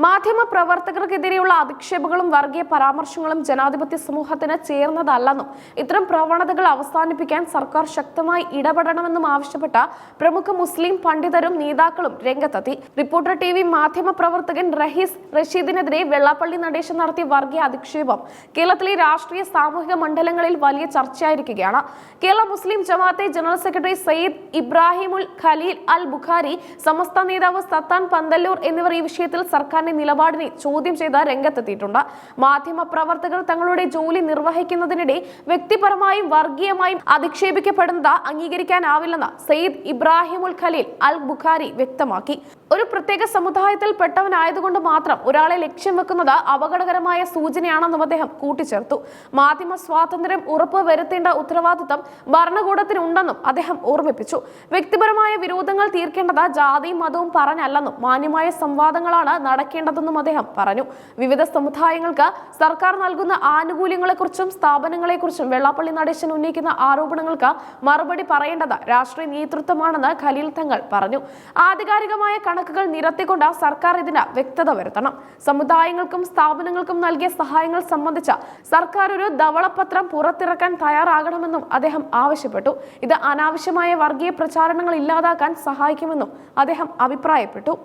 മാധ്യമ പ്രവർത്തകർക്കെതിരെയുള്ള അധിക്ഷേപങ്ങളും വർഗീയ പരാമർശങ്ങളും ജനാധിപത്യ സമൂഹത്തിന് ചേർന്നതല്ലെന്നും ഇത്തരം പ്രവണതകൾ അവസാനിപ്പിക്കാൻ സർക്കാർ ശക്തമായി ഇടപെടണമെന്നും ആവശ്യപ്പെട്ട പ്രമുഖ മുസ്ലിം പണ്ഡിതരും നേതാക്കളും രംഗത്തെത്തി. റിപ്പോർട്ടർ ടിവി മാധ്യമ പ്രവർത്തകൻ റഹീസ് റഷീദിനെതിരെ വെള്ളാപ്പള്ളി നടേശൻ നടത്തിയ വർഗീയ അധിക്ഷേപം കേരളത്തിലെ രാഷ്ട്രീയ സാമൂഹിക മണ്ഡലങ്ങളിൽ വലിയ ചർച്ചയായിരിക്കുകയാണ്. കേരള മുസ്ലിം ജമാഅത്തെ ജനറൽ സെക്രട്ടറി സയ്യിദ് ഇബ്രാഹിമുൽ ഖലീൽ അൽ ബുഖാരി, സമസ്ത നേതാവ് സത്താൻ പന്തല്ലൂർ എന്നിവർ ഈ വിഷയത്തിൽ സർക്കാർ നിലപാടിനെ ചോദ്യം ചെയ്ത് രംഗത്തെത്തിയിട്ടുണ്ട്. മാധ്യമ പ്രവർത്തകർ തങ്ങളുടെ ജോലി നിർവഹിക്കുന്നതിനിടെ വ്യക്തിപരമായും വർഗീയമായും അധിക്ഷേപിക്കപ്പെടുന്നത് അംഗീകരിക്കാനാവില്ലെന്ന് സയ്യിദ് ഇബ്രാഹിമുൽ ഖലീൽ അൽ ബുഖാരി വ്യക്തമാക്കി. ഒരു പ്രത്യേക സമുദായത്തിൽ പെട്ടവനായതുകൊണ്ട് മാത്രം ഒരാളെ ലക്ഷ്യം വെക്കുന്നത് അപകടകരമായ സൂചനയാണെന്നും അദ്ദേഹം കൂട്ടിച്ചേർത്തു. മാധ്യമ സ്വാതന്ത്ര്യം ഉറപ്പുവരുത്തേണ്ട ഉത്തരവാദിത്തം ഭരണകൂടത്തിനുണ്ടെന്നും അദ്ദേഹം ഓർമ്മിപ്പിച്ചു. വ്യക്തിപരമായ വിരോധങ്ങൾ തീർക്കേണ്ടത് ജാതിയും മതവും പറഞ്ഞല്ലെന്നും മാന്യമായ സംവാദങ്ങളാണ് നടക്കേണ്ടതെന്നും അദ്ദേഹം പറഞ്ഞു. വിവിധ സമുദായങ്ങൾക്ക് സർക്കാർ നൽകുന്ന ആനുകൂല്യങ്ങളെക്കുറിച്ചും സ്ഥാപനങ്ങളെക്കുറിച്ചും വെള്ളാപ്പള്ളി നടേശൻ ഉന്നയിക്കുന്ന ആരോപണങ്ങൾക്ക് മറുപടി പറയേണ്ടത് രാഷ്ട്രീയ നേതൃത്വമാണെന്ന് ഖലീൽ തങ്ങൾ പറഞ്ഞു. ആധികാരികമായ കണക്കുകൾ നിരത്തിക്കൊണ്ട് സർക്കാർ ഇതിന് വ്യക്തത വരുത്തണം. സമുദായങ്ങൾക്കും സ്ഥാപനങ്ങൾക്കും നൽകിയ സഹായങ്ങൾ സംബന്ധിച്ച സർക്കാർ ഒരു ധവളപത്രം പുറത്തിറക്കാൻ തയ്യാറാകണമെന്നും അദ്ദേഹം ആവശ്യപ്പെട്ടു. ഇത് അനാവശ്യമായ വർഗീയ പ്രചാരണങ്ങൾ ഇല്ലാതാക്കാൻ സഹായിക്കുമെന്നും അദ്ദേഹം അഭിപ്രായപ്പെട്ടു.